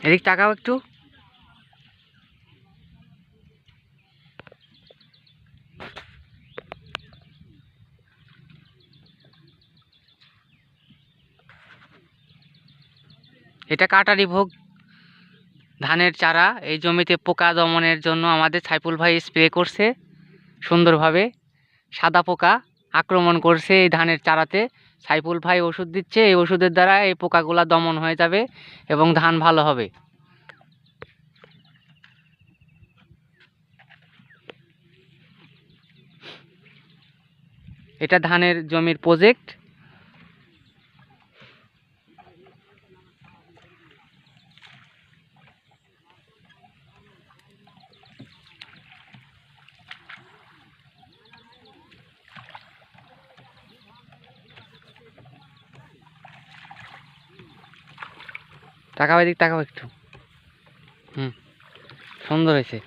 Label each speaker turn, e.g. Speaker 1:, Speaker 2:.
Speaker 1: এদিক তাকাও একটু। এটা কাটারি ভোগ ধানের চারা। এই জমিতে পোকা দমনের জন্য আমাদের সাইফুল ভাই স্প্রে করছে সুন্দরভাবে। সাদা পোকা আক্রমণ করছে এই ধানের চারাতে, সাইফুল ভাই ওষুধ দিচ্ছে। এই ওষুধের দ্বারা এই পোকাগুলা দমন হয়ে যাবে এবং ধান ভালো হবে। এটা ধানের জমির প্রজেক্ট। তাকাও এদিক, তাকাও একটু। সুন্দর হয়েছে।